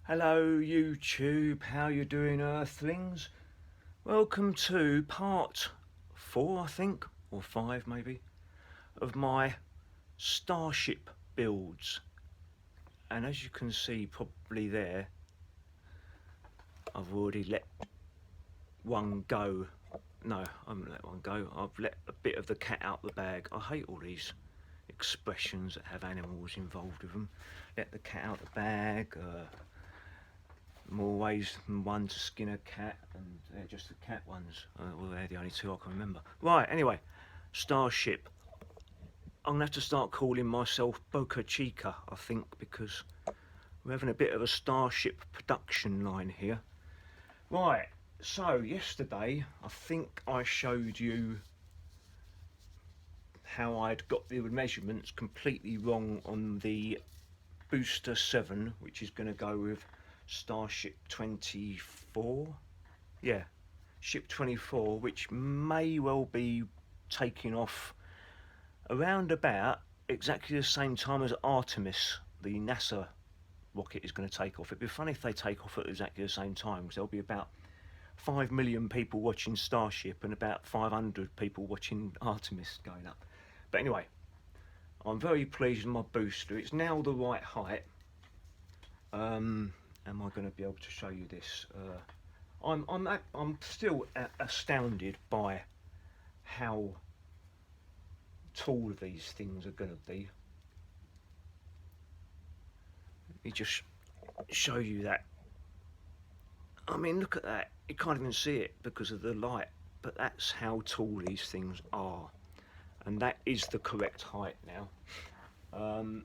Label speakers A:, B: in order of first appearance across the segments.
A: Hello YouTube, how you doing Earthlings? Welcome to part 4 I think, or 5 maybe, of my Starship builds. And as you can see probably there, I've already let one go. No, I haven't let one go. I've let a bit of the cat out the bag. I hate all these expressions that have animals involved with them. Let the cat out the bag. More ways than one to skin a cat, and they're just the cat ones. Well, they're the only two I can remember. Right, anyway, Starship. I'm going to have to start calling myself Bocachica, I think, because we're having a bit of a Starship production line here. Right, so yesterday, I think I showed you how I'd got the measurements completely wrong on the Booster 7, which is going to go with Starship 24, yeah, ship 24, which may well be taking off around about exactly the same time as Artemis, the NASA rocket, is going to take off. It'd be funny if they take off at exactly the same time, because there'll be about 5 million people watching Starship and about 500 people watching Artemis going up. But anyway, I'm very pleased with my booster. It's now the right height. Am I going to be able to show you this? I'm still astounded by how tall these things are going to be. Let me just show you that. I mean, look at that. You can't even see it because of the light, but that's how tall these things are, and that is the correct height now. I'm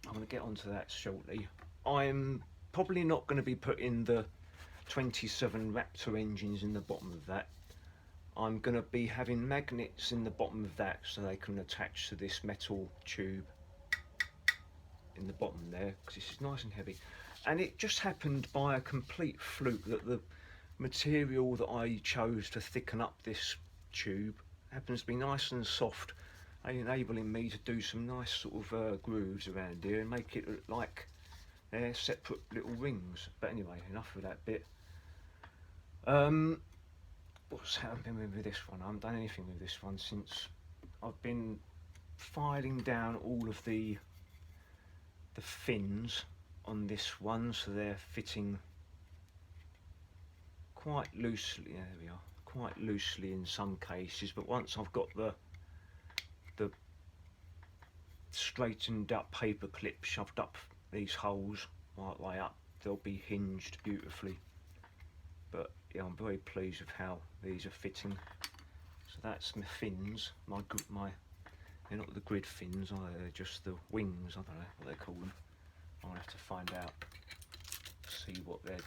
A: going to get onto that shortly. I'm probably not going to be putting the 27 Raptor engines in the bottom of that. I'm going to be having magnets in the bottom of that so they can attach to this metal tube in the bottom there, because this is nice and heavy. And it just happened by a complete fluke that the material that I chose to thicken up this tube happens to be nice and soft, enabling me to do some nice sort of grooves around here and make it look like they're separate little rings. But anyway, enough of that bit. What's happening with this one? I haven't done anything with this one since I've been filing down all of the fins on this one, so they're fitting quite loosely. There we are, quite loosely in some cases. But once I've got the straightened up paper clip shoved up these holes right the way up, they'll be hinged beautifully. But yeah, I'm very pleased with how these are fitting. So that's my fins, they're not the grid fins, they're just the wings. I don't know what they call them. I'll have to find out, see what their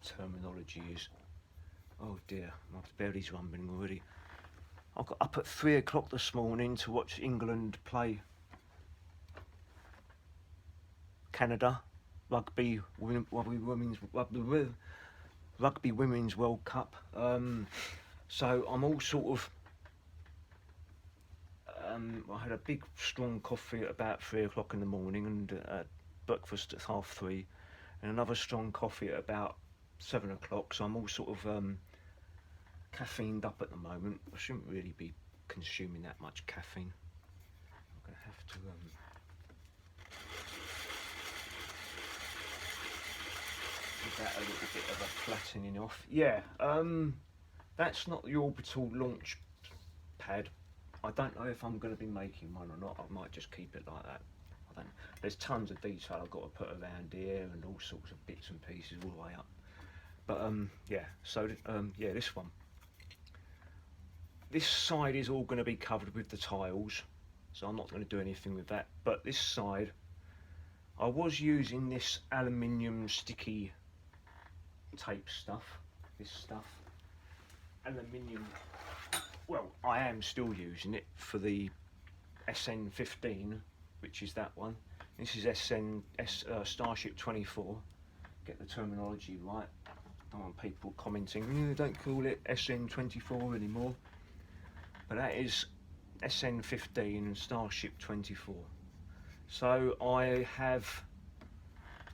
A: terminology is. Oh dear, my belly's rumbling already. I got up at 3 o'clock this morning to watch England play Canada Rugby Women's World Cup. So I'm all sort of I had a big strong coffee at about 3 o'clock in the morning, and breakfast at 3:30, and another strong coffee at about 7 o'clock. So I'm all sort of caffeined up at the moment. I shouldn't really be consuming that much caffeine. I'm going to have to give that a little bit of a flattening off. Yeah, that's not the orbital launch pad. I don't know if I'm going to be making one or not. I might just keep it like that. I don't know. There's tons of detail I've got to put around here and all sorts of bits and pieces all the way up. But yeah, so yeah, this one. This side is all going to be covered with the tiles, so I'm not going to do anything with that. But this side, I was using this aluminium sticky tape stuff, aluminium. Well, I am still using it for the SN15, which is that one. This is Starship 24. Get the terminology right. Don't want people commenting, don't call it SN24 anymore. But that is SN15 and Starship 24. So I have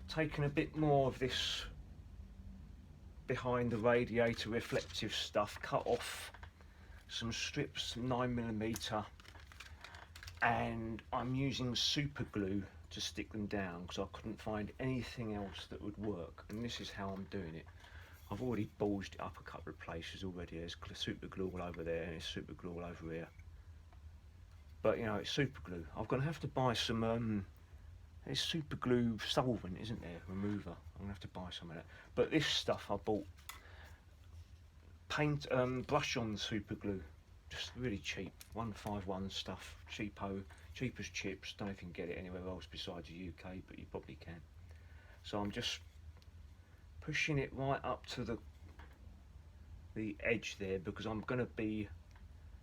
A: taken a bit more of this behind the radiator reflective stuff, cut off some strips, 9mm, and I'm using super glue to stick them down because I couldn't find anything else that would work, and this is how I'm doing it. I've already bulged it up a couple of places already. There's super glue all over there and there's super glue all over here, but you know, it's super glue. I'm going to have to buy some there's super glue solvent, isn't there, remover. I'm going to have to buy some of that. But this stuff I bought, paint brush on super glue, just really cheap, 151 stuff, cheap as chips. Don't know if you can get it anywhere else besides the UK, but you probably can. So I'm just pushing it right up to the edge there, because I'm going to be,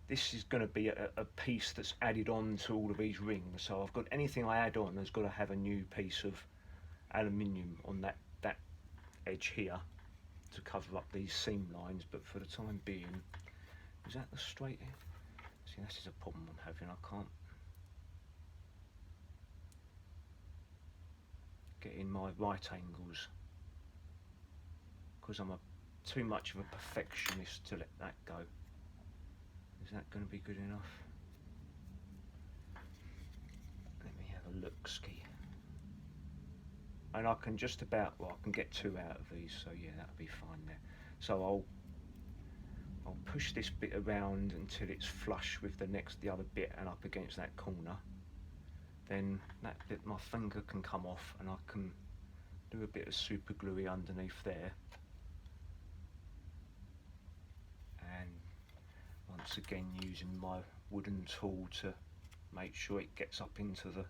A: this is going to be a piece that's added on to all of these rings. So I've got, anything I add on has got to have a new piece of aluminium on that edge here to cover up these seam lines. But for the time being, is that the straight edge? See, this is a problem I'm having. I can't get in my right angles because I'm too much of a perfectionist to let that go. Is that going to be good enough? Let me have a look, ski. And I can just about, well, I can get 2 out of these, so yeah, that'll be fine there. So I'll push this bit around until it's flush with the other bit and up against that corner. Then that bit, my finger can come off and I can do a bit of super gluey underneath there. And once again, using my wooden tool to make sure it gets up into the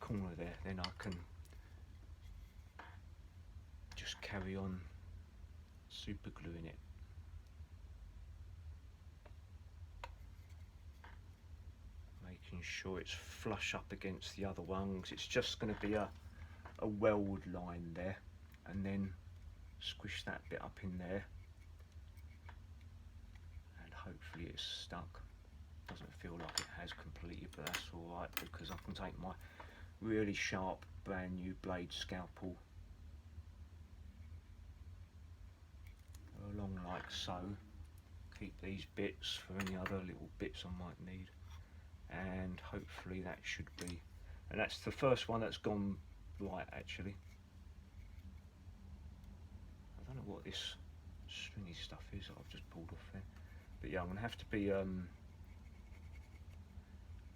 A: corner there, then I can just carry on super gluing it. Making sure it's flush up against the other one, because it's just going to be a weld line there, and then squish that bit up in there. Hopefully it's stuck. Doesn't feel like it has completely, but that's alright, because I can take my really sharp brand new blade scalpel along like so. Keep these bits for any other little bits I might need, and hopefully that should be, and that's the first one that's gone right actually. I don't know what this stringy stuff is that I've just pulled off there. But yeah, I'm going to have to be,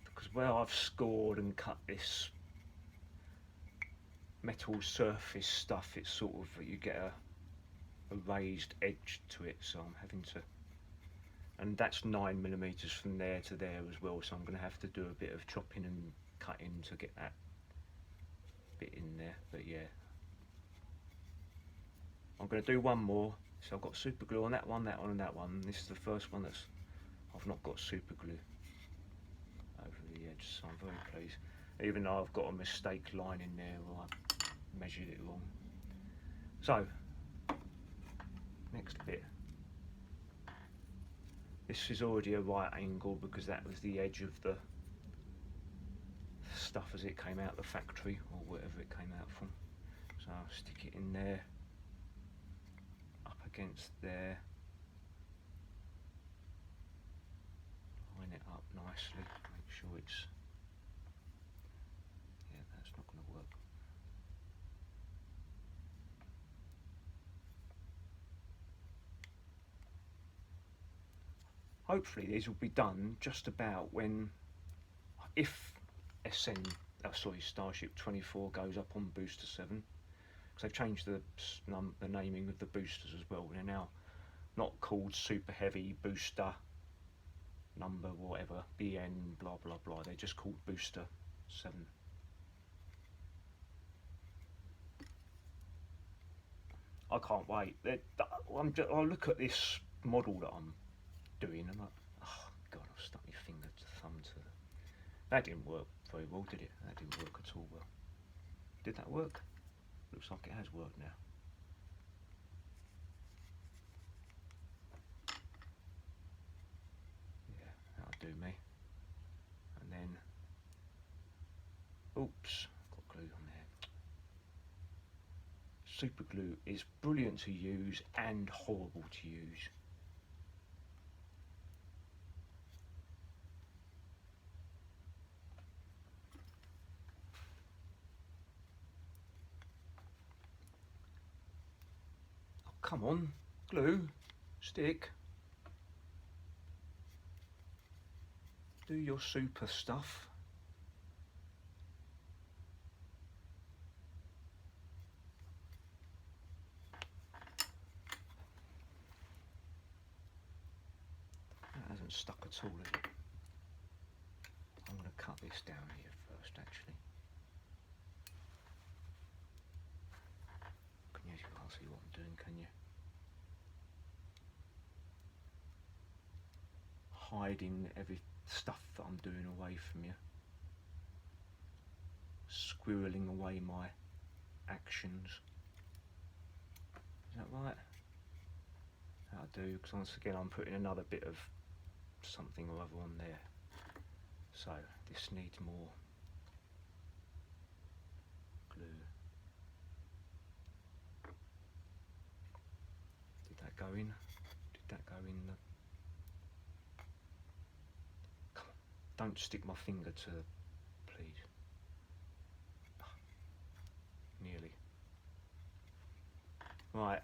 A: because where I've scored and cut this metal surface stuff, it's sort of, you get a raised edge to it, so I'm having to, and that's 9mm from there to there as well, so I'm going to have to do a bit of chopping and cutting to get that bit in there. But yeah, I'm going to do one more. So I've got super glue on that one, and that one. This is the first one that's, I've not got super glue over the edge, so I'm very pleased. Even though I've got a mistake line in there where I measured it wrong. So, next bit. This is already a right angle because that was the edge of the stuff as it came out the factory, or wherever it came out from. So I'll stick it in there, against there, line it up nicely, make sure it's, yeah, that's not going to work. Hopefully these will be done just about when, if Starship 24 goes up on booster 7. They've changed the naming of the boosters as well. They're now not called super heavy booster number whatever, BN blah blah blah. They're just called booster 7. I can't wait. I'll look at this model that I'm doing and I'm like, oh god, I've stuck my finger to thumb to the... That didn't work very well, did it? That didn't work at all well. Did that work? Looks like it has worked now. Yeah, that'll do me. And then, oops, got glue on there. super glue is brilliant to use and horrible to use. Oh, come on, glue, stick. Do your super stuff. That hasn't stuck at all, has it? I'm going to cut this down here first, actually. You can't see what I'm doing, can you? Hiding every stuff that I'm doing away from you. Squirreling away my actions. Is that right? That'll do, because once again I'm putting another bit of something or other on there. So this needs more glue. Did that go in? Did that go in the... Come on, don't stick my finger to, please. Nearly. Right.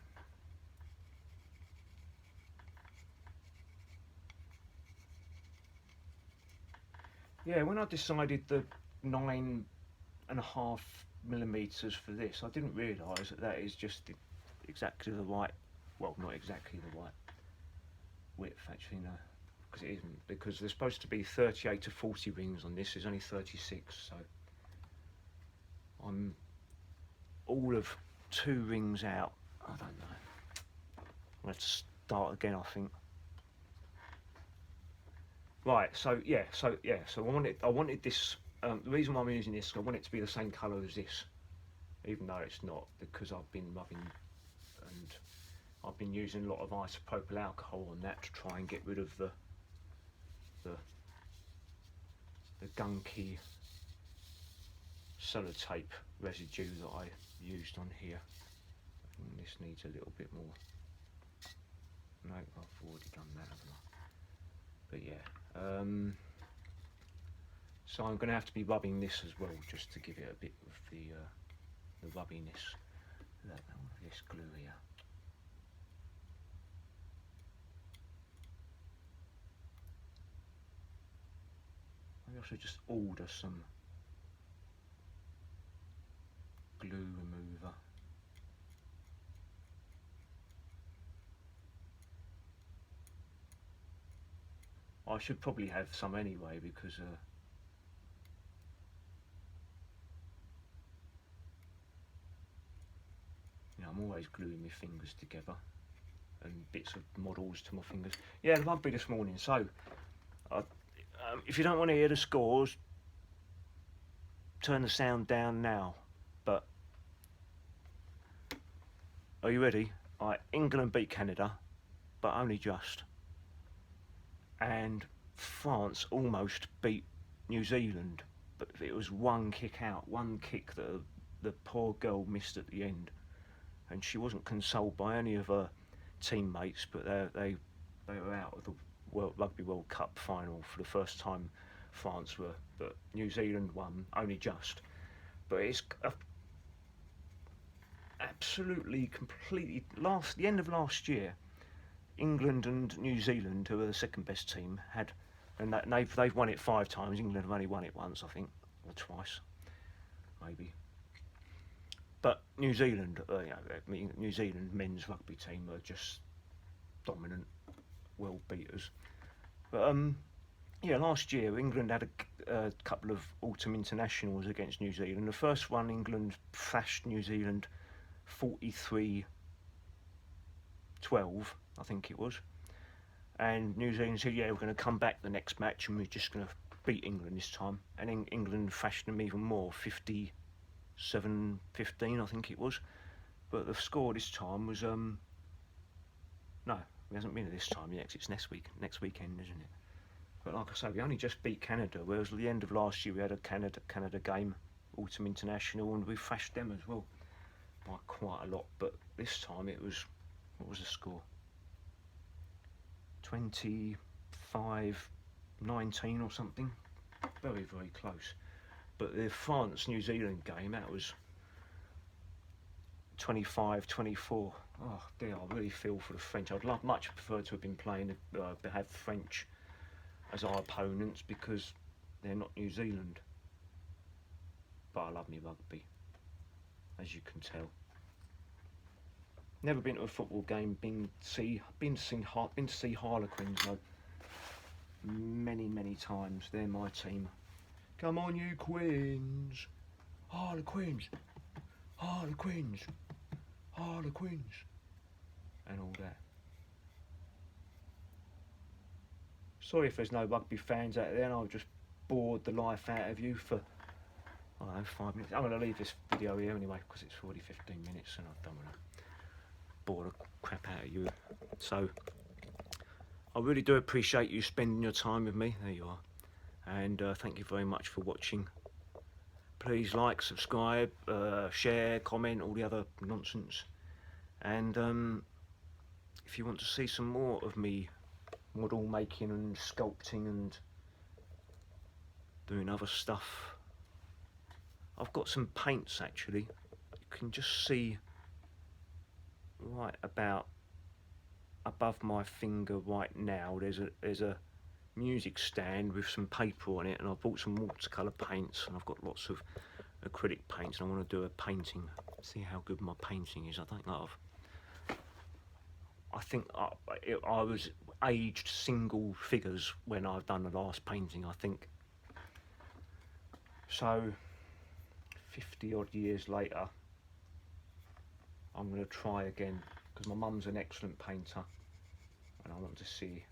A: Yeah, when I decided the 9.5 millimeters for this, I didn't realise that that is just exactly the right, well, not exactly the right width actually, no, because it isn't, because there's supposed to be 38 to 40 rings on this. There's only 36, so I'm all of 2 rings out. I don't know. Let's start again, I think. Right, so I wanted this. The reason why I'm using this, I want it to be the same colour as this, even though it's not, because I've been rubbing and I've been using a lot of isopropyl alcohol on that to try and get rid of the gunky sellotape residue that I used on here. I think this needs a little bit more. No, I've already done that, haven't I? But yeah, so I'm going to have to be rubbing this as well, just to give it a bit of the rubbiness. Look, this glue here. Maybe I should just order some glue remover. I should probably have some anyway, because you know, I'm always gluing my fingers together and bits of models to my fingers. Yeah, the rugby this morning. So, if you don't want to hear the scores, turn the sound down now. But are you ready? Right, England beat Canada, but only just. And France almost beat New Zealand, but it was one kick out, one kick that the poor girl missed at the end, and she wasn't consoled by any of her teammates, but they were out of the Rugby World Cup final for the first time. France were, but New Zealand won only just. But it's absolutely, completely the end of last year. England and New Zealand, who are the second best team, and they've won it 5 times. England have only won it once, I think, or twice, maybe. But New Zealand, New Zealand men's rugby team are just dominant, world beaters. But yeah, last year England had a couple of autumn internationals against New Zealand. The first one, England thrashed New Zealand 43-12. I think it was, and New Zealand said, yeah, we're going to come back the next match and we're just going to beat England this time, and England thrashed them even more, 57-15 I think it was. But the score this time was no, it hasn't been this time yet, 'cause it's next weekend, isn't it? But like I say, we only just beat Canada, whereas at the end of last year we had a Canada game, autumn international, and we thrashed them as well. by quite a lot, but this time it was, what was the score? 25-19 or something. Very, very close. But the France-New Zealand game, that was 25-24. Oh dear, I really feel for the French. I'd much prefer to have been playing, have French as our opponents, because they're not New Zealand. But I love me rugby, as you can tell. Never been to a football game. Been to see Harlequins though. Many times. They're my team. Come on, you Queens! Harlequins! Harlequins! Harlequins! And all that. Sorry if there's no rugby fans out there and I've just bored the life out of you for, I don't know, 5 minutes. I'm going to leave this video here anyway because it's already 15 minutes and I don't want to bore the crap out of you. So, I really do appreciate you spending your time with me. There you are. And thank you very much for watching. Please like, subscribe, share, comment, all the other nonsense. And if you want to see some more of me model making and sculpting and doing other stuff, I've got some paints actually. You can just see right about above my finger right now there's a music stand with some paper on it, and I've bought some watercolour paints, and I've got lots of acrylic paints, and I want to do a painting, see how good my painting is. I think I was aged single figures when I've done the last painting, I think. So 50 odd years later I'm going to try again, because my mum's an excellent painter and I want to see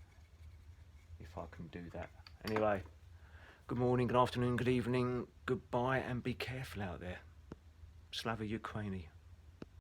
A: if I can do that. Anyway, good morning, good afternoon, good evening, goodbye, and be careful out there. Slava Ukraini.